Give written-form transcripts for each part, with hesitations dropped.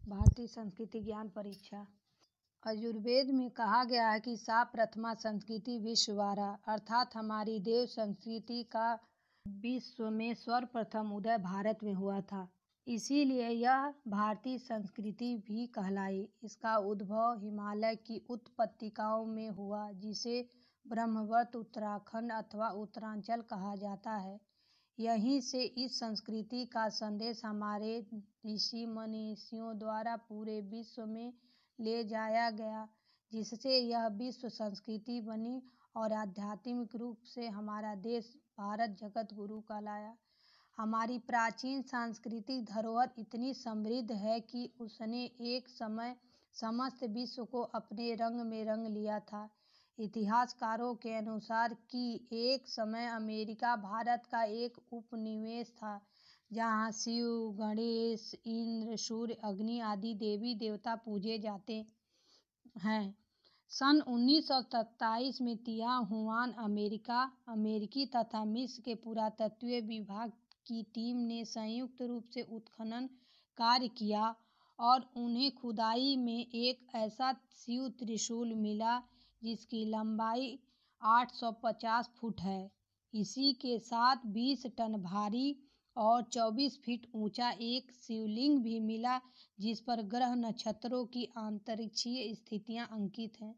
भारतीय संस्कृति ज्ञान परीक्षा। आयुर्वेद में कहा गया है कि सा प्रथमा संस्कृति विश्ववारा, अर्थात हमारी देव संस्कृति का विश्व में सर्वप्रथम उदय भारत में हुआ था। इसीलिए यह भारतीय संस्कृति भी कहलाई। इसका उद्भव हिमालय की उत्पत्तिकाओं में हुआ, जिसे ब्रह्मवत उत्तराखंड अथवा उत्तरांचल कहा जाता है। यहीं से इस संस्कृति का संदेश हमारे ऋषि मनीषियों द्वारा पूरे विश्व में ले जाया गया, जिससे यह विश्व संस्कृति बनी और आध्यात्मिक रूप से हमारा देश भारत जगत गुरु कहलाया। हमारी प्राचीन सांस्कृतिक धरोहर इतनी समृद्ध है कि उसने एक समय समस्त विश्व को अपने रंग में रंग लिया था। इतिहासकारों के अनुसार कि एक समय अमेरिका भारत का एक उपनिवेश था, जहाँ शिव, गणेश, इंद्र, सूर्य, अग्नि आदि देवी देवता पूजे जाते हैं। सन 1927 में तियाहुआन अमेरिकी तथा मिस्र के पुरातत्वीय विभाग की टीम ने संयुक्त रूप से उत्खनन कार्य किया और उन्हें खुदाई में एक ऐसा शिव त्रिशूल मिला जिसकी लंबाई 850 फुट है। इसी के साथ 20 टन भारी और 24 फीट ऊंचा एक शिवलिंग भी मिला, जिस पर ग्रह नक्षत्रों की अंतरिक्षीय स्थितियां अंकित हैं।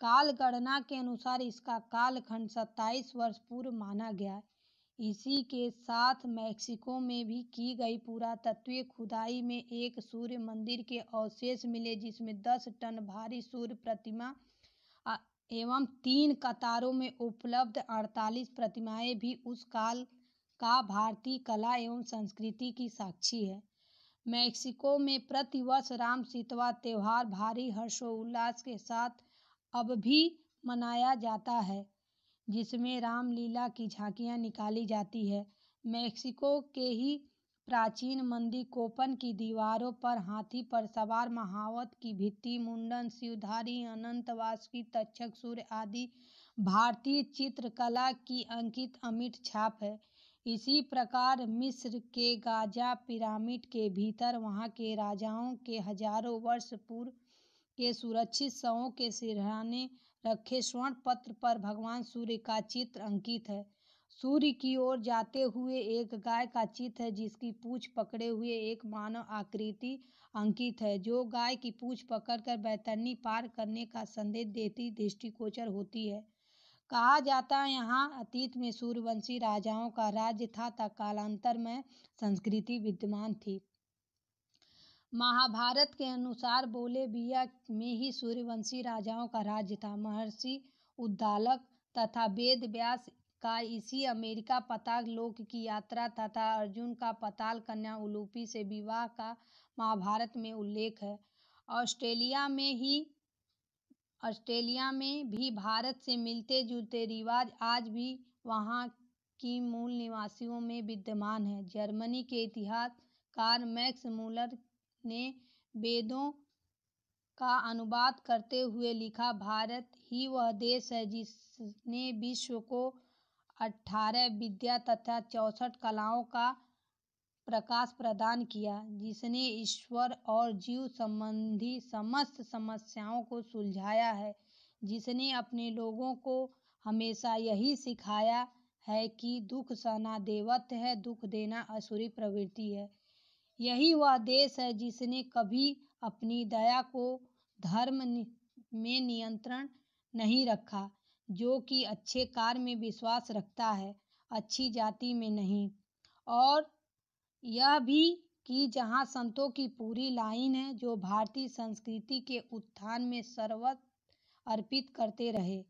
काल गणना के अनुसार इसका कालखंड 27 वर्ष पूर्व माना गया। इसी के साथ मैक्सिको में भी की गई पुरातत्वीय खुदाई में एक सूर्य मंदिर के अवशेष मिले, जिसमें 10 टन भारी सूर्य प्रतिमा एवं 3 कतारों में उपलब्ध 48 प्रतिमाएं भी उस काल का भारतीय कला एवं संस्कृति की साक्षी है। मैक्सिको में प्रतिवर्ष राम सीतवा त्योहार भारी हर्षोल्लास के साथ अब भी मनाया जाता है, जिसमें रामलीला की झांकियां निकाली जाती है। मैक्सिको के ही प्राचीन मंदिर कोपन की दीवारों पर हाथी पर सवार महावत की भित्ति मुंडन, शिवधारी, अनंत वासुकी, तक्षक सूर्य आदि भारतीय चित्रकला की अंकित अमिट छाप है। इसी प्रकार मिस्र के गाजा पिरामिड के भीतर वहां के राजाओं के हजारों वर्ष पूर्व के सुरक्षित शवों के सिरहाने रखे स्वर्ण पत्र पर भगवान सूर्य का चित्र अंकित है। सूर्य की ओर जाते हुए एक गाय का चित्र है, जिसकी पूंछ पकड़े हुए एक मानव आकृति अंकित है, जो गाय की पूंछ पकड़कर बैतरणी पार करने का संदेश देती दृष्टिगोचर होती है। कहा जाता है यहाँ अतीत में सूर्यवंशी राजाओं का राज्य था, कालांतर में संस्कृति विद्यमान थी। महाभारत के अनुसार बोलेबिया में ही सूर्यवंशी राजाओं का राज्य था। महर्षि उद्दालक तथा वेद व्यास का इसी अमेरिका पाताल लोक की यात्रा तथा अर्जुन का पाताल कन्या उलूपी से विवाह का महाभारत में उल्लेख है। ऑस्ट्रेलिया में भी भारत से मिलते जुलते रिवाज आज भी वहाँ की मूल निवासियों में विद्यमान है। जर्मनी के इतिहासकार मैक्स मूलर ने वेदों का अनुवाद करते हुए लिखा, भारत ही वह देश है जिसने विश्व को 18 विद्या तथा 64 कलाओं का प्रकाश प्रदान किया, जिसने ईश्वर और जीव संबंधी समस्त समस्याओं को सुलझाया है, जिसने अपने लोगों को हमेशा यही सिखाया है कि दुख सहना देवत्व है, दुख देना असुरी प्रवृत्ति है। यही वह देश है जिसने कभी अपनी दया को धर्म में नियंत्रण नहीं रखा, जो कि अच्छे कार्य में विश्वास रखता है, अच्छी जाति में नहीं। और यह भी कि जहाँ संतों की पूरी लाइन है, जो भारतीय संस्कृति के उत्थान में सर्वस्व अर्पित करते रहे।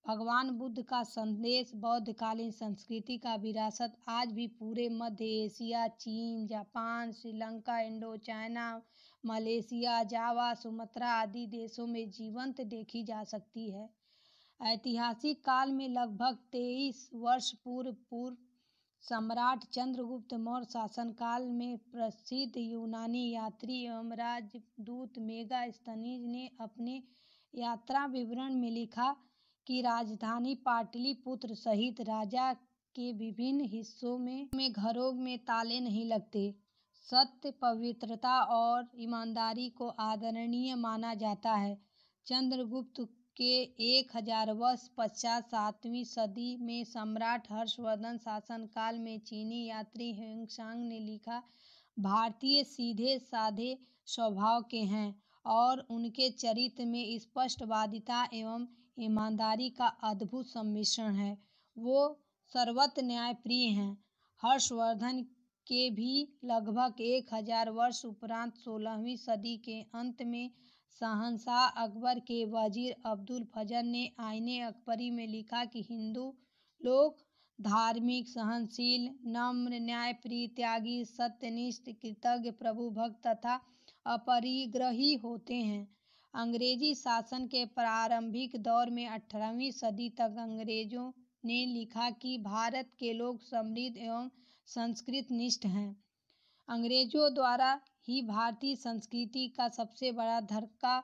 भगवान बुद्ध का संदेश बौद्धकालीन संस्कृति का विरासत आज भी पूरे मध्य एशिया, चीन, Japan, Sri Lanka, Indo China, Malaysia, Java, Sumatra आदि देशों में जीवंत देखी जा सकती है। ऐतिहासिक काल में लगभग 23 वर्ष पूर्व सम्राट चंद्रगुप्त मौर्य शासनकाल में प्रसिद्ध यूनानी यात्री एवं राजदूत मेगास्थनीज ने अपने यात्रा विवरण में लिखा कि राजधानी पाटलिपुत्र सहित राजा के विभिन्न हिस्सों में घरों में ताले नहीं लगते। सत्य, पवित्रता और ईमानदारी को आदरणीय माना जाता है। चंद्रगुप्त के 1000 वर्ष पश्चात 7वीं सदी में सम्राट हर्षवर्धन शासनकाल में चीनी यात्री ह्वेनसांग ने लिखा, भारतीय सीधे साधे स्वभाव के हैं और उनके चरित्र में स्पष्टवादिता एवं ईमानदारी का अद्भुत सम्मिश्रण है। वो सर्वत्र न्यायप्रिय हैं। हर्षवर्धन के भी लगभग 1000 वर्ष उपरांत 16वीं सदी के अंत में शहंशाह अकबर के वजीर अब्दुल फजल ने आईने अकबरी में लिखा कि हिंदू लोग धार्मिक, सहनशील, नम्र, न्यायप्रिय, त्यागी, सत्यनिष्ठ, कृतज्ञ, प्रभुभक्त तथा अपरिग्रही होते हैं। अंग्रेजी शासन के प्रारंभिक दौर में 18वीं सदी तक अंग्रेजों ने लिखा कि भारत के लोग समृद्ध एवं संस्कृत निष्ठ हैं। अंग्रेजों द्वारा ही भारतीय संस्कृति का सबसे बड़ा धक्का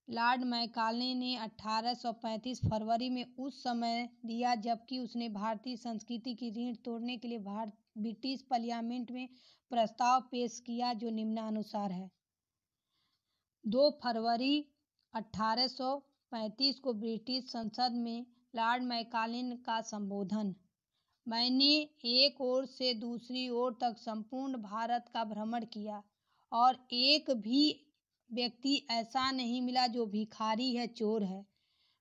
लॉर्ड मैकाले ने 1835 फरवरी में उस समय दिया जबकि उसने भारतीय संस्कृति की रीढ़ तोड़ने के लिए ब्रिटिश पार्लियामेंट में प्रस्ताव पेश किया जो निम्नानुसार है। 2 फरवरी 1835 को ब्रिटिश संसद में लॉर्ड मैकाले का संबोधन। मैंने एक ओर से दूसरी ओर तक संपूर्ण भारत का भ्रमण किया और एक भी व्यक्ति ऐसा नहीं मिला जो भिखारी है, चोर है।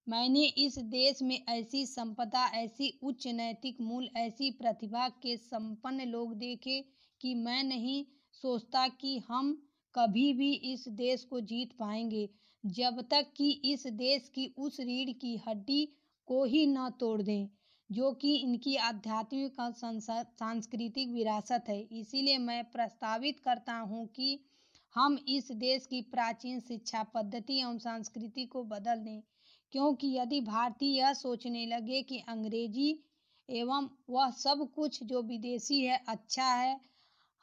मैंने इस देश में ऐसी संपदा, ऐसी उच्च नैतिक मूल्य, ऐसी प्रतिभा के संपन्न लोग देखे कि मैं नहीं सोचता कि हम कभी भी इस देश को जीत पाएंगे जब तक कि इस देश की उस रीढ़ की हड्डी को ही न तोड़ दें जो कि इनकी आध्यात्मिक और सांस्कृतिक विरासत है। इसीलिए मैं प्रस्तावित करता हूँ कि हम इस देश की प्राचीन शिक्षा पद्धति एवं संस्कृति को बदल दें, क्योंकि यदि भारतीय यह सोचने लगे कि अंग्रेजी एवं वह सब कुछ जो विदेशी है अच्छा है,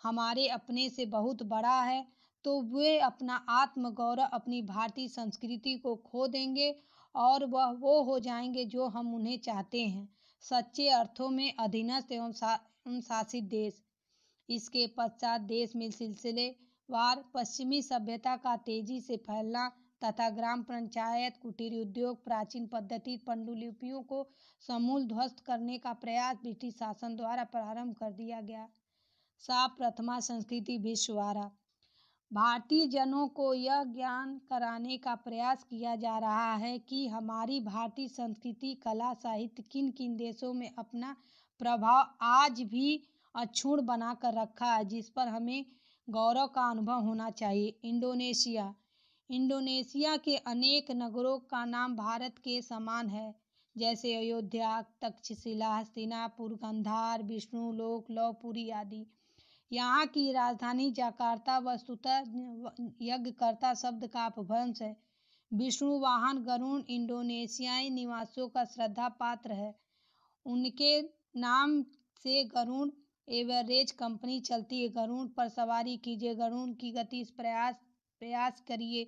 हमारे अपने से बहुत बड़ा है, तो वे अपना आत्मगौरव, अपनी भारतीय संस्कृति को खो देंगे और वह वो हो जाएंगे जो हम उन्हें चाहते हैं, सच्चे अर्थों में अधीनस्थ एवं शासित देश। इसके पश्चात देश में सिलसिलेवार पश्चिमी सभ्यता का तेजी से फैलना तथा ग्राम पंचायत, कुटीर उद्योग, प्राचीन पद्धति पांडुलिपियों को समूल ध्वस्त करने का प्रयास ब्रिटिश शासन द्वारा प्रारंभ कर दिया गया। प्रथमा संस्कृति विश्ववारा। भारतीय जनों को यह ज्ञान कराने का प्रयास किया जा रहा है कि हमारी भारतीय संस्कृति, कला, साहित्य किन किन देशों में अपना प्रभाव आज भी अक्षुण्ण बनाकर रखा है, जिस पर हमें गौरव का अनुभव होना चाहिए। इंडोनेशिया। इंडोनेशिया के अनेक नगरों का नाम भारत के समान है, जैसे अयोध्या, तक्षशिला, हस्तिनापुर, गांधार, विष्णुलोक, लवपुरी आदि। यहाँ की राजधानी जकार्ता वस्तुतः यज्ञकर्ता शब्द का अपभ्रंश है। विष्णु वाहन गरुड़ इंडोनेशियाई निवासियों का श्रद्धा पात्र है। उनके नाम से गरुड़ एवरेज कंपनी चलती है। गरुड़ पर सवारी कीजिए, गरुड़ की गति प्रयास करिए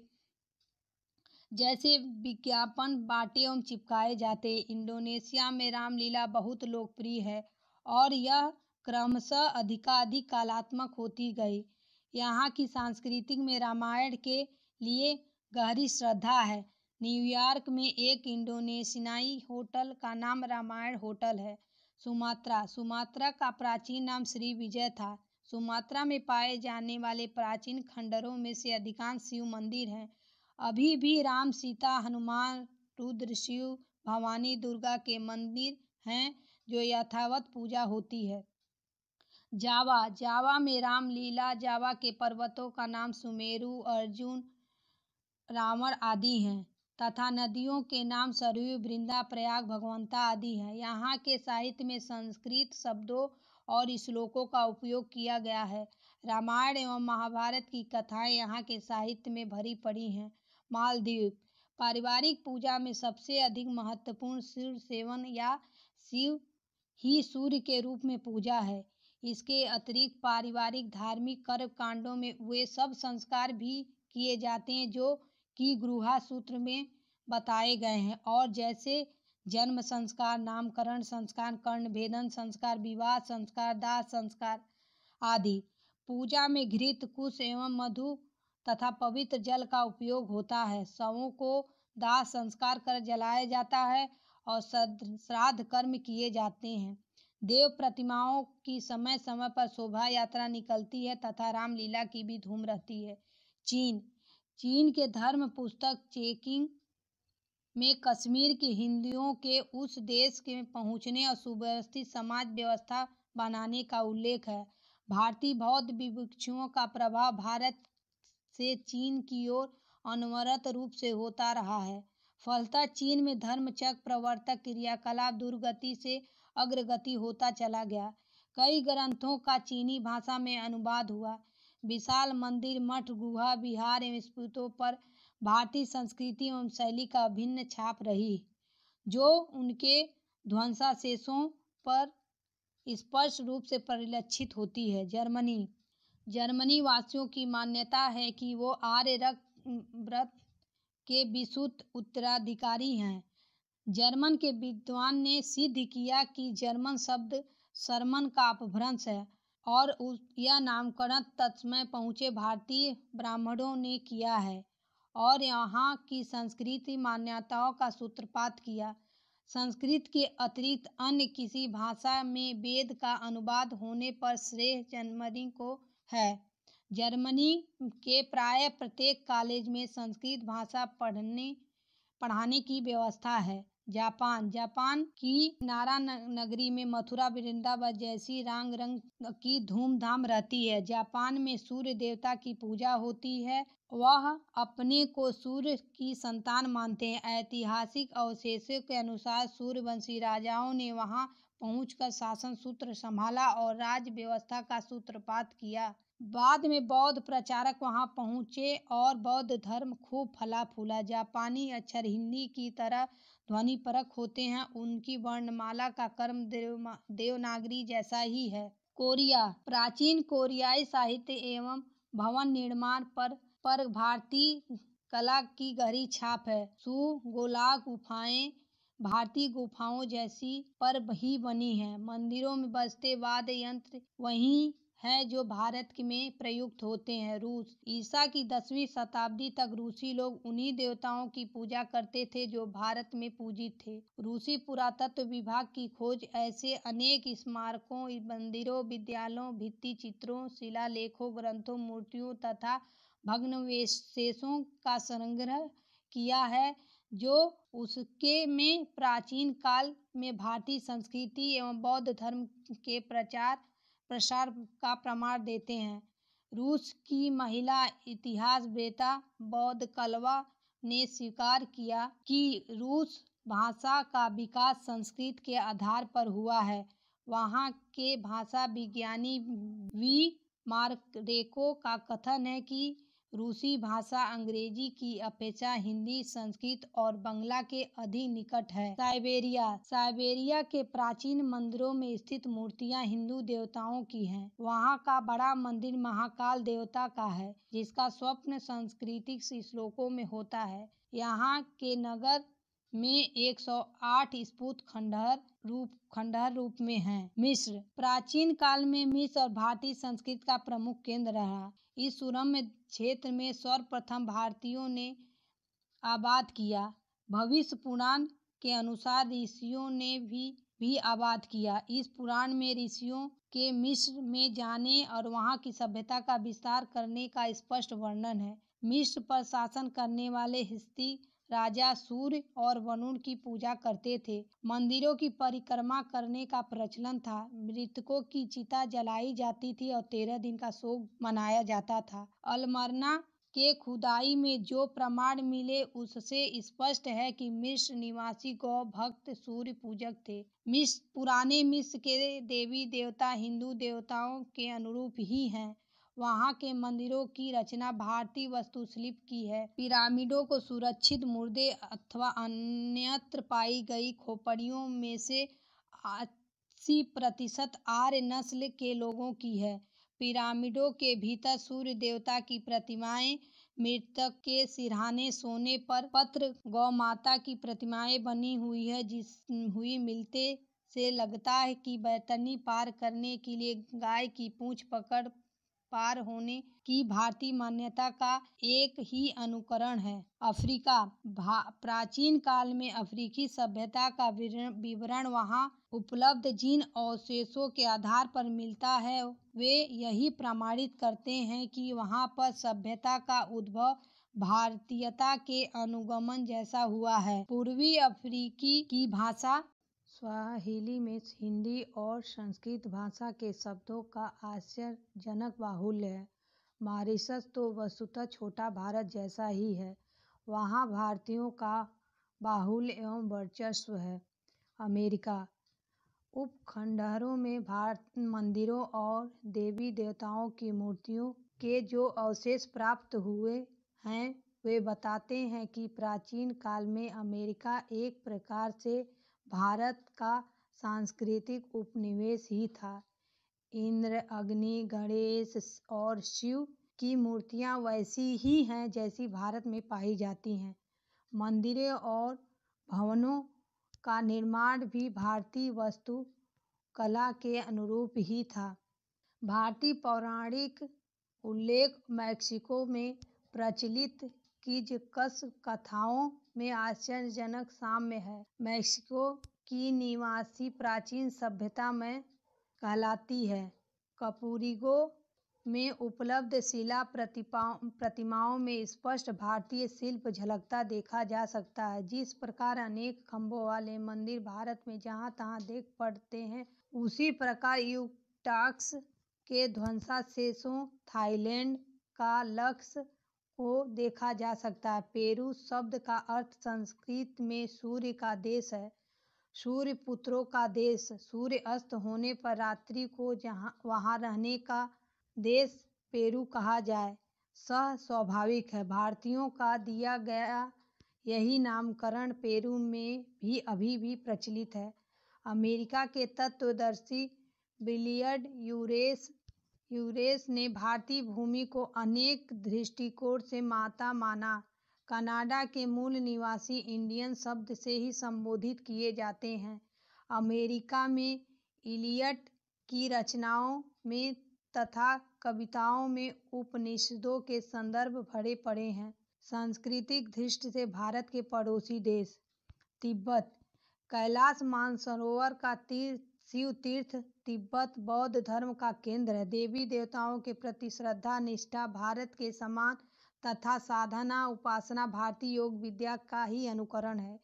जैसे विज्ञापन बांटे एवं चिपकाए जाते। इंडोनेशिया में रामलीला बहुत लोकप्रिय है और यह क्रमशः अधिकाधिक कलात्मक होती गई। यहाँ की सांस्कृतिक में रामायण के लिए गहरी श्रद्धा है। न्यूयॉर्क में एक इंडोनेशियाई होटल का नाम रामायण होटल है। सुमात्रा का प्राचीन नाम श्री विजय था। सुमात्रा में पाए जाने वाले प्राचीन खंडरों में से अधिकांश शिव मंदिर हैं। अभी भी राम, सीता, हनुमान, रुद्र, शिव, भवानी, दुर्गा के मंदिर हैं जो यथावत पूजा होती है। जावा में रामलीला। जावा के पर्वतों का नाम सुमेरु, अर्जुन, रावण आदि हैं तथा नदियों के नाम सरयू, वृंदा, प्रयाग, भगवंता आदि हैं। यहाँ के साहित्य में संस्कृत शब्दों और श्लोकों का उपयोग किया गया है। रामायण एवं महाभारत की कथाएं यहाँ के साहित्य में भरी पड़ी हैं। मालदीव। पारिवारिक पूजा में सबसे अधिक महत्वपूर्ण शिव सेवन या शिव ही सूर्य के रूप में पूजा है। इसके अतिरिक्त पारिवारिक धार्मिक कर्म कांडों में वे सब संस्कार भी किए जाते हैं जो कि गृहा सूत्र में बताए गए हैं और जैसे जन्म संस्कार, नामकरण संस्कार, कर्ण भेदन संस्कार, विवाह संस्कार, दाह संस्कार आदि। पूजा में घृत, कुश एवं मधु तथा पवित्र जल का उपयोग होता है। शवों को दाह संस्कार कर जलाया जाता है और श्राद्ध कर्म किए जाते हैं। देव प्रतिमाओं की समय समय पर शोभा यात्रा निकलती है तथा रामलीला की भी धूम रहती है। चीन के धर्म पुस्तक चेकिंग में कश्मीर के हिंदुओं के उस देश के पहुंचने और सुव्यवस्थित समाज व्यवस्था बनाने का उल्लेख है। भारतीय बौद्ध भिक्षुओं का प्रभाव भारत से चीन की ओर अनवरत रूप से होता रहा है। फलतः चीन में धर्मचक्र प्रवर्तक क्रियाकलाप दुर्गति से अग्रगति होता चला गया। कई ग्रंथों का चीनी भाषा में अनुवाद हुआ। विशाल मंदिर, मठ, गुहा, विहार एवं स्तूपों पर भारतीय संस्कृति एवं शैली का अभिन्न छाप रही, जो उनके ध्वंसावशेषों पर स्पष्ट रूप से परिलक्षित होती है। जर्मनी वासियों की मान्यता है कि वो आर्य व्रत के विशुद्ध उत्तराधिकारी हैं। जर्मन के विद्वान ने सिद्ध किया कि जर्मन शब्द शर्मन का अपभ्रंश है और यह नामकरण तत्समय पहुंचे भारतीय ब्राह्मणों ने किया है और यहाँ की संस्कृति मान्यताओं का सूत्रपात किया। संस्कृत के अतिरिक्त अन्य किसी भाषा में वेद का अनुवाद होने पर श्रेय जर्मनी को है। जर्मनी के प्राय प्रत्येक कॉलेज में संस्कृत भाषा पढ़ाने की व्यवस्था है। जापान की नारा नगरी में मथुरा, वृंदावन जैसी रंग की धूमधाम रहती है। जापान में सूर्य देवता की पूजा होती है। वह अपने को सूर्य की संतान मानते हैं। ऐतिहासिक अवशेषों के अनुसार सूर्यवंशी राजाओं ने वहां पहुंचकर शासन सूत्र संभाला और राज्य व्यवस्था का सूत्रपात किया। बाद में बौद्ध प्रचारक वहां पहुंचे और बौद्ध धर्म खूब फला फूला। जापानी अक्षर हिंदी की तरह ध्वनिपरक होते हैं। उनकी वर्णमाला का क्रम देवनागरी जैसा ही है। कोरिया, प्राचीन कोरियाई साहित्य एवं भवन निर्माण पर भारतीय कला की गहरी छाप है। सुगोलाक गुफाएं भारतीय गुफाओं जैसी पर ही बनी हैं। मंदिरों में बजते वाद्य यंत्र वही है जो भारत में प्रयुक्त होते हैं। रूस, ईसा की 10वीं शताब्दी तक रूसी लोग उन्हीं देवताओं की पूजा करते थे जो भारत में पूजित थे। रूसी पुरातत्व विभाग की खोज ऐसे अनेक स्मारकों, मंदिरों, विद्यालयों, भित्ति चित्रों, शिलालेखों, ग्रंथों, मूर्तियों तथा भग्नावशेषों का संग्रह किया है जो उसके में प्राचीन काल में भारतीय संस्कृति एवं बौद्ध धर्म के प्रसार का प्रमाण देते हैं। रूस की महिला इतिहासवेत्ता बौद्ध-कलवा ने स्वीकार किया कि रूस भाषा का विकास संस्कृत के आधार पर हुआ है। वहाँ के भाषा विज्ञानी वी मार्करेको का कथन है कि रूसी भाषा अंग्रेजी की अपेक्षा हिंदी, संस्कृत और बांग्ला के अधिक निकट है। साइबेरिया के प्राचीन मंदिरों में स्थित मूर्तियां हिंदू देवताओं की हैं। वहाँ का बड़ा मंदिर महाकाल देवता का है, जिसका स्वप्न सांस्कृतिक श्लोकों में होता है। यहाँ के नगर में 108 स्तूप खंडहर रूप में हैं। मिस्र, प्राचीन काल में मिस्र और भारतीय संस्कृति का प्रमुख केंद्र रहा। इस सुरम्य क्षेत्र में सर्वप्रथम भारतीयों ने आबाद किया। भविष्य पुराण के अनुसार ऋषियों ने भी आबाद किया। इस पुराण में ऋषियों के मिस्र में जाने और वहाँ की सभ्यता का विस्तार करने का स्पष्ट वर्णन है। मिस्र पर शासन करने वाले हित्ती राजा सूर्य और वरुण की पूजा करते थे। मंदिरों की परिक्रमा करने का प्रचलन था। मृतकों की चिता जलाई जाती थी और 13 दिन का शोक मनाया जाता था। अलमरना के खुदाई में जो प्रमाण मिले उससे स्पष्ट है कि मिस्र निवासी गौ भक्त सूर्य पूजक थे। पुराने मिस्र के देवी देवता हिंदू देवताओं के अनुरूप ही हैं। वहाँ के मंदिरों की रचना भारतीय वास्तुशिल्प की है। पिरामिडों को सुरक्षित मुर्दे अथवा अन्यत्र पाई गई खोपड़ियों में से 80% आर्य नस्ल के लोगों की है। पिरामिडों के भीतर सूर्य देवता की प्रतिमाएं, मृतक के सिरहाने सोने पर पत्र, गौ माता की प्रतिमाएं बनी हुई है मिलते से लगता है कि बैतरनी पार करने के लिए गाय की पूंछ पकड़ पार होने की भारतीय मान्यता का एक ही अनुकरण है। अफ्रीका। प्राचीन काल में अफ्रीकी सभ्यता का विवरण वहां उपलब्ध जिन अवशेषों के आधार पर मिलता है वे यही प्रमाणित करते हैं कि वहां पर सभ्यता का उद्भव भारतीयता के अनुगमन जैसा हुआ है। पूर्वी अफ्रीकी की भाषा स्वाहिली में हिंदी और संस्कृत भाषा के शब्दों का आश्चर्यजनक बाहुल्य है। मॉरिशस तो वस्तुतः छोटा भारत जैसा ही है, वहाँ भारतीयों का बाहुल्य एवं वर्चस्व है। अमेरिका। उपखंडहरों में भारत मंदिरों और देवी देवताओं की मूर्तियों के जो अवशेष प्राप्त हुए हैं वे बताते हैं कि प्राचीन काल में अमेरिका एक प्रकार से भारत का सांस्कृतिक उपनिवेश ही था। इंद्र, अग्नि, गणेश और शिव की मूर्तियां वैसी ही हैं जैसी भारत में पाई जाती हैं। मंदिरों और भवनों का निर्माण भी भारतीय वास्तु कला के अनुरूप ही था। भारतीय पौराणिक उल्लेख मैक्सिको में प्रचलित कीजकस कथाओं में आश्चर्यजनक साम्य है। मैक्सिको की निवासी प्राचीन सभ्यता में कहलाती है। कपूरिगो में उपलब्ध शिला प्रतिमाओं में स्पष्ट भारतीय शिल्प झलकता देखा जा सकता है। जिस प्रकार अनेक खंभों वाले मंदिर भारत में जहाँ तहाँ देख पड़ते हैं, उसी प्रकार यूक्टाक्स के ध्वंसावशेषों थाईलैंड का लक्ष्य को देखा जा सकता है। पेरू शब्द का अर्थ संस्कृत में सूर्य का देश है। सूर्य पुत्रों का देश। सूर्य अस्त होने पर रात्रि को वहाँ रहने का देश पेरू कहा जाए सह स्वाभाविक है। भारतीयों का दिया गया यही नामकरण पेरू में भी अभी भी प्रचलित है। अमेरिका के तत्वदर्शी बिलियर्ड यूरेस ने भारतीय भूमि को अनेक दृष्टिकोण से माता माना। कनाडा के मूल निवासी इंडियन शब्द से ही संबोधित किए जाते हैं। अमेरिका में इलियट की रचनाओं में तथा कविताओं में उपनिषदों के संदर्भ भरे पड़े हैं। सांस्कृतिक दृष्टि से भारत के पड़ोसी देश। तिब्बत। कैलाश मानसरोवर का शिव तीर्थ तिब्बत बौद्ध धर्म का केंद्र है। देवी देवताओं के प्रति श्रद्धा निष्ठा भारत के समान तथा साधना उपासना भारतीय योग विद्या का ही अनुकरण है।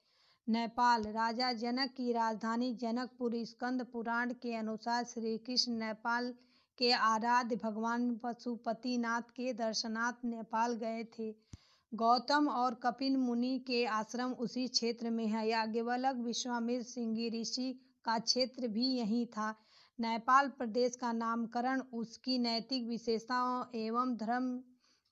नेपाल। राजा जनक की राजधानी जनकपुर। स्कंद पुराण के अनुसार श्री कृष्ण नेपाल के आराध्य भगवान पशुपतिनाथ के दर्शनार्थ नेपाल गए थे। गौतम और कपिल मुनि के आश्रम उसी क्षेत्र में है। याज्ञवल्क्य विश्वामित्र श्रृंगी ऋषि का क्षेत्र भी यही था। नेपाल प्रदेश का नामकरण उसकी नैतिक विशेषताओं एवं धर्म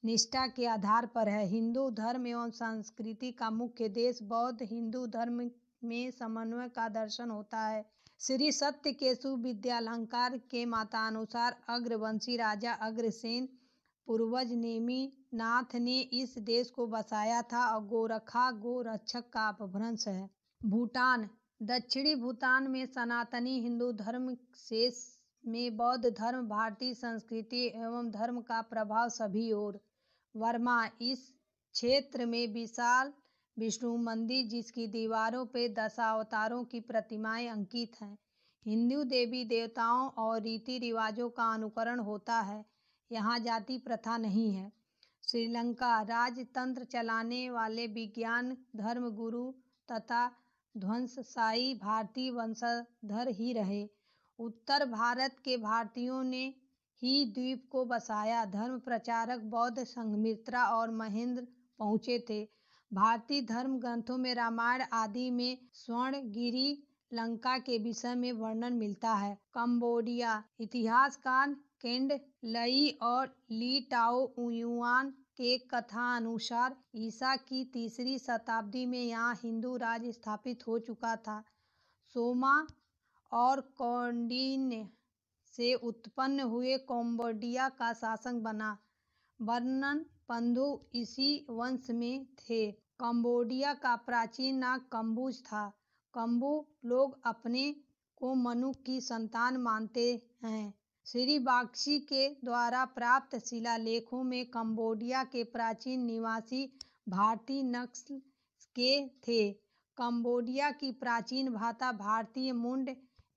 निष्ठा के आधार पर है। हिंदू धर्म एवं संस्कृति का मुख्य देश बौद्ध हिंदू धर्म में समन्वय का दर्शन होता है। श्री सत्यकेशु विद्यालंकार के मतानुसार अग्रवंशी राजा अग्रसेन पूर्वज नेमिनाथ ने इस देश को बसाया था और गोरखा गोरक्षक का अपभ्रंश है। भूटान। दक्षिणी भूटान में सनातनी हिंदू धर्म शेष में बौद्ध धर्म भारतीय संस्कृति एवं धर्म का प्रभाव सभी ओर। वर्मा। इस क्षेत्र में विशाल विष्णु मंदिर जिसकी दीवारों पे दशावतारों की प्रतिमाएं अंकित हैं। हिंदू देवी देवताओं और रीति रिवाजों का अनुकरण होता है। यहाँ जाति प्रथा नहीं है। श्रीलंका। राजतंत्र चलाने वाले विज्ञान धर्म गुरु तथा ध्वंसशाही भारतीय वंशधर ही रहे। उत्तर भारत के भारतीयों ने ही द्वीप को बसाया। धर्म प्रचारक बौद्ध संघमित्रा और महेंद्र पहुँचे थे। भारतीय धर्म ग्रंथों में रामायण आदि में स्वर्णगिरी लंका के विषय में वर्णन मिलता है। कंबोडिया। इतिहासकार केंड लई और ली टाओ युआन के कथा अनुसार ईसा की 3री शताब्दी में यहाँ हिंदू राज स्थापित हो चुका था। सोमा और कौंडिन्य से उत्पन्न हुए कंबोडिया का शासक बना। वर्णन पंधु इसी वंश में थे। कंबोडिया का प्राचीन नाम कंबुज था। कंबु लोग अपने को मनु की संतान मानते हैं। श्री बागची के द्वारा प्राप्त शिलालेखों में कंबोडिया के प्राचीन निवासी भारतीय नस्ल के थे। कंबोडिया की प्राचीन भाषा भारतीय मुंड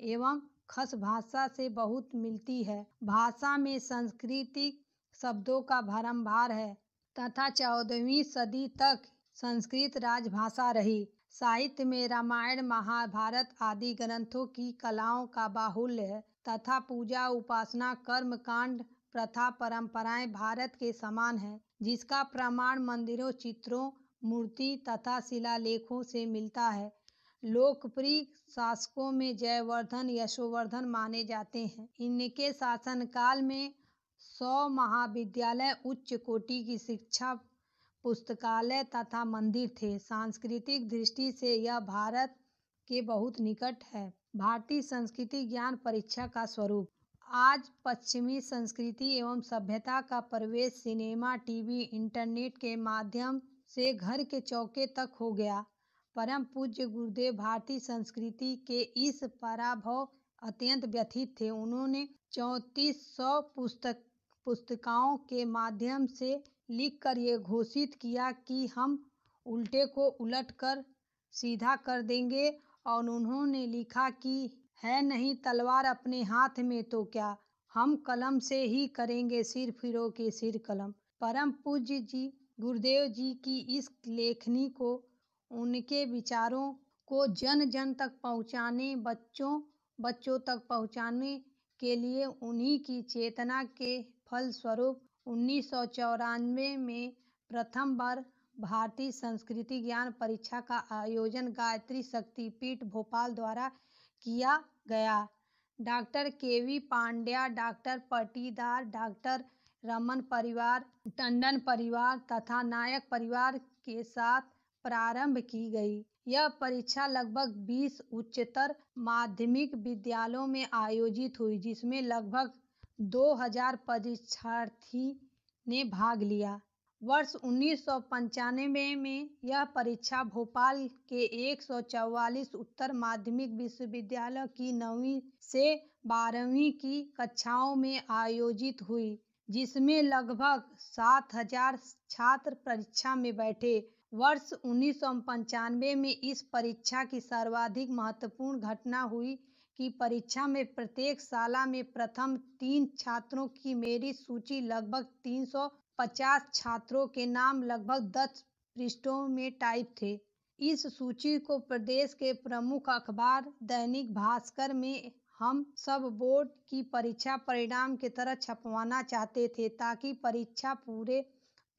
एवं खस भाषा से बहुत मिलती है। भाषा में सांस्कृतिक शब्दों का भरमार है तथा 14वीं सदी तक संस्कृत राजभाषा रही। साहित्य में रामायण, महाभारत आदि ग्रंथों की कलाओं का बाहुल्य है तथा पूजा, उपासना, कर्म कांड, प्रथा, परंपराएं भारत के समान है, जिसका प्रमाण मंदिरों, चित्रों, मूर्ति तथा शिलालेखों से मिलता है। लोकप्रिय शासकों में जयवर्धन, यशोवर्धन माने जाते हैं। इनके शासनकाल में 100 महाविद्यालय, उच्च कोटि की शिक्षा, पुस्तकालय तथा मंदिर थे। सांस्कृतिक दृष्टि से यह भारत के बहुत निकट है। भारतीय संस्कृति ज्ञान परीक्षा का स्वरूप। आज पश्चिमी संस्कृति एवं सभ्यता का प्रवेश सिनेमा, टीवी, इंटरनेट के माध्यम से घर के चौके तक हो गया। परम पूज्य गुरुदेव भारतीय संस्कृति के इस पराभव अत्यंत व्यथित थे। उन्होंने 3400 पुस्तिकाओं के माध्यम से लिखकर ये घोषित किया कि हम उल्टे को उलट कर सीधा कर देंगे, और उन्होंने लिखा कि है नहीं तलवार अपने हाथ में तो क्या, हम कलम से ही करेंगे सिर फिरो के सिर कलम। परम पूज्य जी गुरुदेव जी की इस लेखनी को, उनके विचारों को जन जन तक पहुँचाने, बच्चों तक पहुँचाने के लिए उन्हीं की चेतना के फलस्वरूप 1994 में प्रथम बार भारतीय संस्कृति ज्ञान परीक्षा का आयोजन गायत्री शक्तिपीठ भोपाल द्वारा किया गया। Doctor KV. Pandya, doctor Patidar, doctor Raman परिवार, टंडन परिवार तथा नायक परिवार के साथ प्रारंभ की गई। यह परीक्षा लगभग 20 उच्चतर माध्यमिक विद्यालयों में आयोजित हुई, जिसमें लगभग 2000 परीक्षार्थी ने भाग लिया। वर्ष 1995 में यह परीक्षा भोपाल के 144 उत्तर माध्यमिक विश्वविद्यालयों की 9वीं से 12वीं की कक्षाओं में आयोजित हुई, जिसमें लगभग 7000 छात्र परीक्षा में बैठे। वर्ष 1995 में इस परीक्षा की सर्वाधिक महत्वपूर्ण घटना हुई कि परीक्षा में प्रत्येक शाला में प्रथम 3 छात्रों की मेरिट सूची लगभग 350 छात्रों के नाम लगभग 10 पृष्ठों में टाइप थे। इस सूची को प्रदेश के प्रमुख अखबार दैनिक भास्कर में हम सब बोर्ड की परीक्षा परिणाम की तरह छपवाना चाहते थे, ताकि परीक्षा पूरे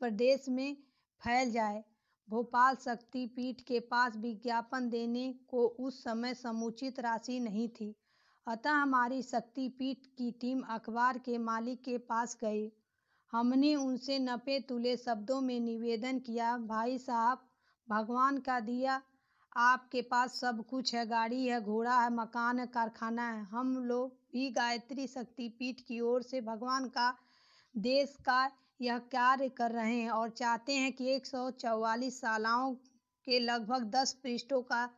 प्रदेश में फैल जाए। भोपाल शक्तिपीठ के पास विज्ञापन देने को उस समय समुचित राशि नहीं थी, अतः हमारी शक्तिपीठ की टीम अखबार के मालिक के पास गई। हमने उनसे नपे तुले शब्दों में निवेदन किया, भाई साहब, भगवान का दिया आपके पास सब कुछ है, गाड़ी है, घोड़ा है, मकान है, कारखाना है। हम लोग भी गायत्री शक्तिपीठ की ओर से भगवान का देश का यह कार्य कर रहे हैं और चाहते हैं कि 144 शालाओं के लगभग 10 पृष्ठों का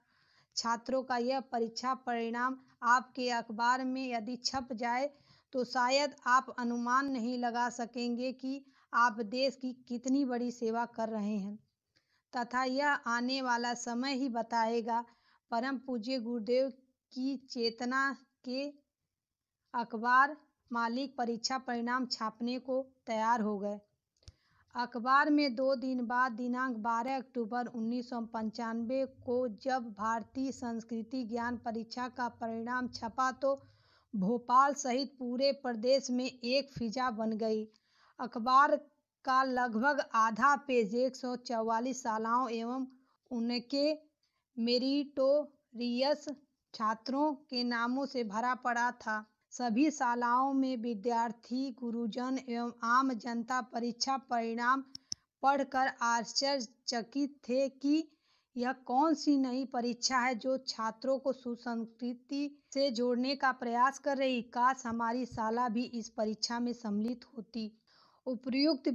छात्रों का यह परीक्षा परिणाम आपके अखबार में यदि छप जाए तो शायद आप अनुमान नहीं लगा सकेंगे कि आप देश की कितनी बड़ी सेवा कर रहे हैं, तथा यह आने वाला समय ही बताएगा। परम पूज्य गुरुदेव की चेतना के अखबार मालिक परीक्षा परिणाम छापने को तैयार हो गए। अखबार में 2 दिन बाद दिनांक 12 अक्टूबर 1995 को जब भारतीय संस्कृति ज्ञान परीक्षा का परिणाम छपा तो भोपाल सहित पूरे प्रदेश में एक फिजा बन गई। अखबार का लगभग आधा पेज 144 शालाओं एवं उनके मेरिटोरियस छात्रों के नामों से भरा पड़ा था। सभी शालाओं में विद्यार्थी, गुरुजन एवं आम जनता परीक्षा परिणाम पढ़कर आश्चर्यचकित थे कि यह कौन सी नई परीक्षा है जो छात्रों को सुसंस्कृति से जोड़ने का प्रयास कर रही। काश हमारी शाला भी इस परीक्षा में सम्मिलित होती। उपर्युक्त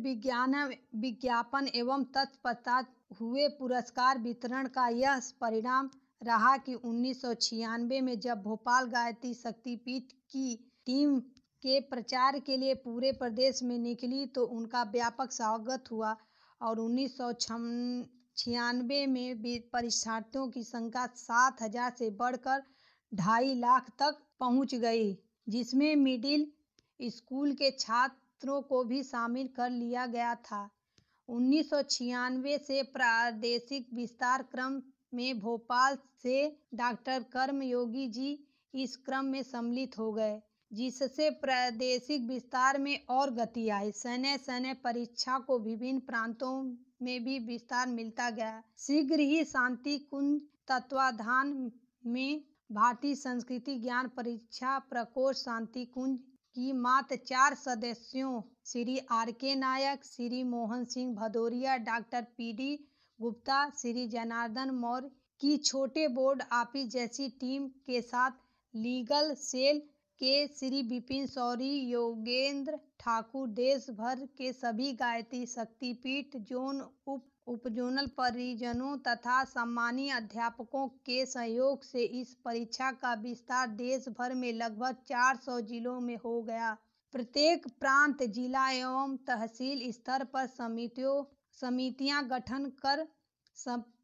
विज्ञापन एवं तत्पश्चात हुए पुरस्कार वितरण का यह परिणाम रहा कि 1996 में जब भोपाल गायत्री शक्तिपीठ की टीम के प्रचार के लिए पूरे प्रदेश में निकली तो उनका व्यापक स्वागत हुआ और 1996 में परीक्षार्थियों की संख्या 7,000 से बढ़कर 2.5 लाख तक पहुंच गई, जिसमें मिडिल स्कूल के छात्रों को भी शामिल कर लिया गया था। 1996 से प्रादेशिक विस्तार क्रम में भोपाल से डॉक्टर कर्मयोगी जी इस क्रम में सम्मिलित हो गए, जिससे प्रादेशिक विस्तार में और गति आई। सैन्य परीक्षा को विभिन्न प्रांतों में भी विस्तार मिलता गया। शीघ्र ही शांति कुंज तत्वाधान में भारतीय संस्कृति ज्ञान परीक्षा प्रकोष्ठ शांति कुंज की मात्र 4 सदस्यों श्री R.K. नायक, श्री मोहन सिंह भदौरिया, डॉक्टर P.D. गुप्ता, श्री जनार्दन मौर्य की छोटे बोर्ड ऑफिस जैसी टीम के साथ लीगल सेल के श्री विपिन सौरी, योगेंद्र ठाकुर, देश भर के सभी गायत्री शक्तिपीठ जोन उपजोनल परिजनों तथा सम्मानीय अध्यापकों के सहयोग से इस परीक्षा का विस्तार देश भर में लगभग 400 जिलों में हो गया। प्रत्येक प्रांत, जिला एवं तहसील स्तर पर समितियां गठन कर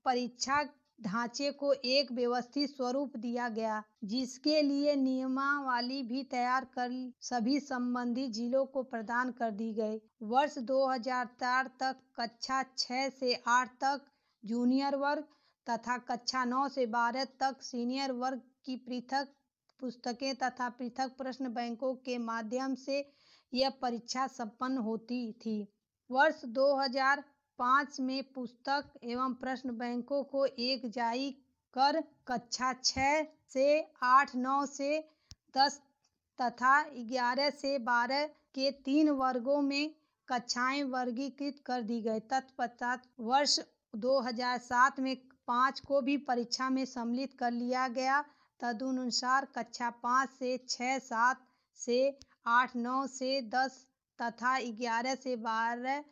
परीक्षा ढांचे को एक व्यवस्थित स्वरूप दिया गया, जिसके लिए नियमावली भी तैयार कर सभी संबंधित जिलों को प्रदान कर दी गई। वर्ष 2004 तक कक्षा 6 से 8 तक जूनियर वर्ग तथा कक्षा 9 से 12 तक सीनियर वर्ग की पृथक पुस्तकें तथा पृथक प्रश्न बैंकों के माध्यम से यह परीक्षा संपन्न होती थी। वर्ष 2005 में पुस्तक एवं प्रश्न बैंकों को एक जारी कर कक्षा 6 से 8, 9 से 10 तथा 11 से 12 के 3 वर्गों में कक्षाएं वर्गीकृत कर दी गई। तत्पश्चात वर्ष 2007 में 5 को भी परीक्षा में सम्मिलित कर लिया गया। तदनुसार कक्षा 5 से 6, 7 से 8, 9 से 10 तथा 11 से 12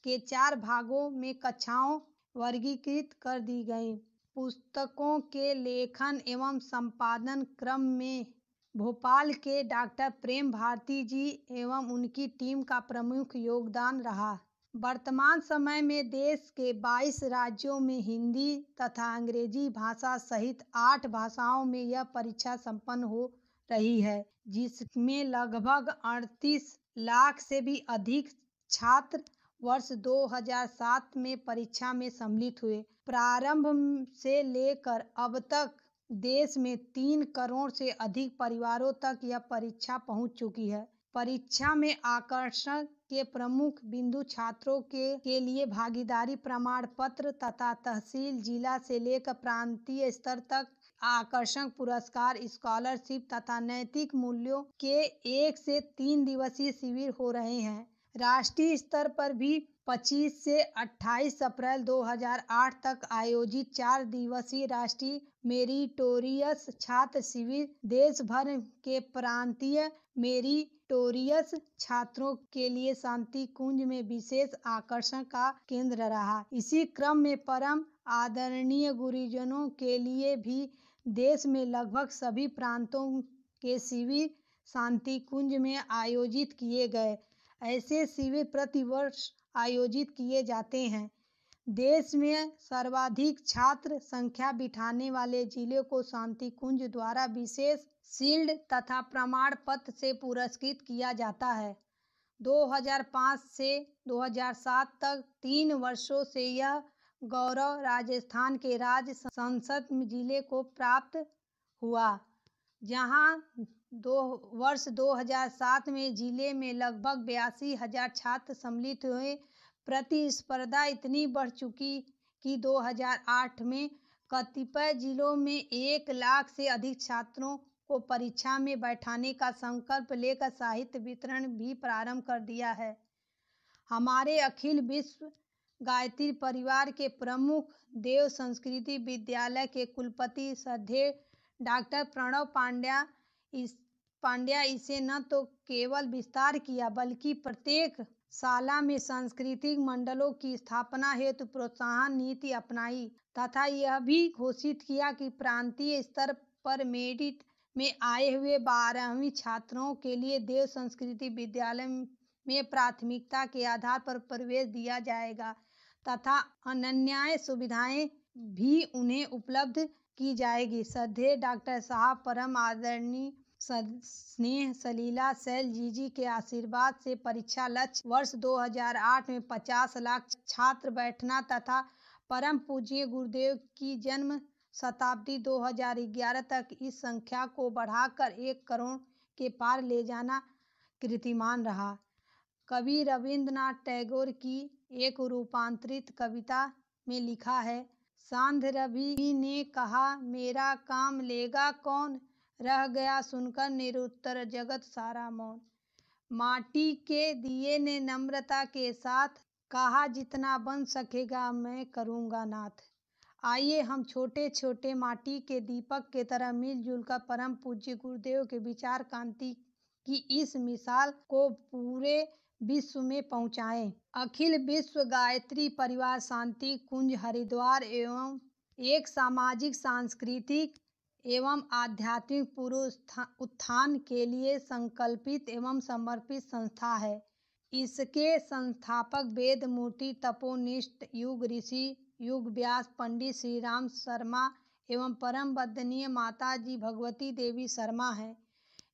के 4 भागों में कक्षाओं वर्गीकृत कर दी गई। पुस्तकों के लेखन एवं संपादन क्रम में भोपाल के डॉक्टर प्रेम भारती जी एवं उनकी टीम का प्रमुख योगदान रहा। वर्तमान समय में देश के 22 राज्यों में हिंदी तथा अंग्रेजी भाषा सहित 8 भाषाओं में यह परीक्षा संपन्न हो रही है, जिसमें लगभग 38 लाख से भी अधिक छात्र वर्ष 2007 में परीक्षा में सम्मिलित हुए। प्रारंभ से लेकर अब तक देश में 3 करोड़ से अधिक परिवारों तक यह परीक्षा पहुंच चुकी है। परीक्षा में आकर्षण के प्रमुख बिंदु छात्रों के लिए भागीदारी प्रमाण पत्र तथा तहसील, जिला से लेकर प्रांतीय स्तर तक आकर्षण पुरस्कार, स्कॉलरशिप तथा नैतिक मूल्यों के 1 से 3 दिवसीय शिविर हो रहे हैं। राष्ट्रीय स्तर पर भी 25 से 28 अप्रैल 2008 तक आयोजित 4 दिवसीय राष्ट्रीय मेरिटोरियस छात्र शिविर देश भर के प्रांतीय मेरिटोरियस छात्रों के लिए शांति कुंज में विशेष आकर्षण का केंद्र रहा। इसी क्रम में परम आदरणीय गुरुजनों के लिए भी देश में लगभग सभी प्रांतों के शिविर शांति कुंज में आयोजित किए गए। ऐसे शिविर प्रतिवर्ष आयोजित किए जाते हैं। देश में सर्वाधिक छात्र संख्या बिठाने वाले जिले को शांति कुंज द्वारा विशेष शील्ड तथा प्रमाण पत्र से पुरस्कृत किया जाता है। 2005 से 2007 तक 3 वर्षों से यह गौरव राजस्थान के राज्य संसद जिले को प्राप्त हुआ, जहां वर्ष 2007 में जिले में लगभग 82,000 छात्र सम्मिलित हुए। प्रतिस्पर्धा इतनी बढ़ चुकी कि 2008 में कतिपय जिलों में 1 लाख से अधिक छात्रों को परीक्षा में बैठाने का संकल्प लेकर साहित्य वितरण भी प्रारंभ कर दिया है। हमारे अखिल विश्व गायत्री परिवार के प्रमुख देव संस्कृति विद्यालय के कुलपति श्रद्धेय डॉक्टर प्रणव पांड्या इसे न तो केवल विस्तार किया बल्कि प्रत्येक शाला में सांस्कृतिक मंडलों की स्थापना हेतु प्रोत्साहन नीति अपनाई तथा यह भी घोषित किया कि प्रांतीय स्तर पर मेरिट में आए हुए 12वीं छात्रों के लिए देव संस्कृति विद्यालय में प्राथमिकता के आधार पर प्रवेश दिया जाएगा तथा अन्य सुविधाएं भी उन्हें उपलब्ध की जाएगी। श्रद्धेय डॉक्टर साहब परम आदरणीय स्नेह सलीला शैल जी के आशीर्वाद से परीक्षा लक्ष्य वर्ष 2008 में 50 लाख छात्र बैठना तथा परम पूज्य गुरुदेव की जन्म शताब्दी 2011 तक इस संख्या को बढ़ाकर 1 करोड़ के पार ले जाना कीर्तिमान रहा। कवि रविंद्रनाथ टैगोर की एक रूपांतरित कविता में लिखा है, सांध्य रवि ने कहा मेरा काम लेगा कौन, रह गया सुनकर निरुत्तर जगत सारा मौन। माटी के दिए ने नम्रता के साथ कहा जितना बन सकेगा मैं करूँगा नाथ। आइए हम छोटे छोटे माटी के दीपक के तरह मिलजुल कर परम पूज्य गुरुदेव के विचार कांति की इस मिसाल को पूरे विश्व में पहुंचाएं। अखिल विश्व गायत्री परिवार शांति कुंज हरिद्वार एवं एक सामाजिक सांस्कृतिक एवं आध्यात्मिक पुनरुत्थान के लिए संकल्पित एवं समर्पित संस्था है। इसके संस्थापक वेद मूर्ति तपोनिष्ठ युग ऋषि युग व्यास पंडित श्री राम शर्मा एवं परम वंदनीय माता जी भगवती देवी शर्मा है।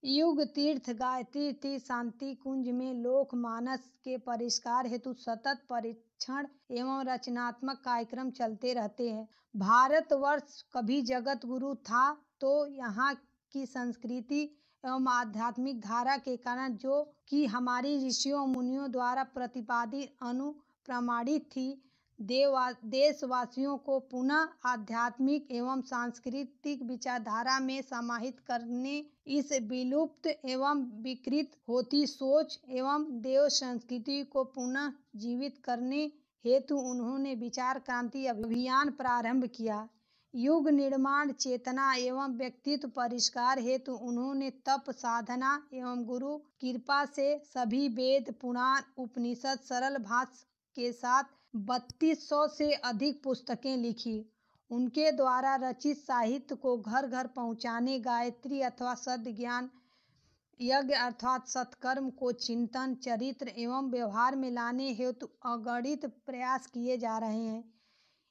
युग तीर्थ गायत्री तीर्थ शांति कुंज में लोक मानस के परिष्कार हेतु सतत परीक्षण एवं रचनात्मक कार्यक्रम चलते रहते हैं। भारतवर्ष कभी जगत गुरु था तो यहाँ की संस्कृति एवं आध्यात्मिक धारा के कारण जो कि हमारी ऋषियों मुनियों द्वारा प्रतिपादित अनुप्रमाणित थी, देशवासियों को पुनः आध्यात्मिक एवं सांस्कृतिक विचारधारा में समाहित करने, इस विलुप्त एवं विकृत होती सोच एवं देव संस्कृति को पुनः जीवित करने हेतु उन्होंने विचार क्रांति अभियान प्रारंभ किया। युग निर्माण चेतना एवं व्यक्तित्व परिष्कार हेतु उन्होंने तप साधना एवं गुरु कृपा से सभी वेद पुराण उपनिषद सरल भाषा के साथ 3200 से अधिक पुस्तकें लिखी। उनके द्वारा रचित साहित्य को घर घर पहुंचाने, गायत्री अथवा सद् ज्ञान यज्ञ अर्थात सत्कर्म को चिंतन चरित्र एवं व्यवहार में लाने हेतु अगणित प्रयास किए जा रहे हैं।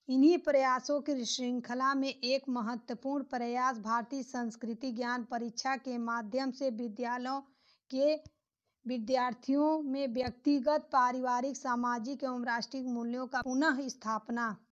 इन्हीं प्रयासों की श्रृंखला में एक महत्वपूर्ण प्रयास भारतीय संस्कृति ज्ञान परीक्षा के माध्यम से विद्यालयों के विद्यार्थियों में व्यक्तिगत पारिवारिक सामाजिक एवं राष्ट्रीय मूल्यों का पुनः स्थापना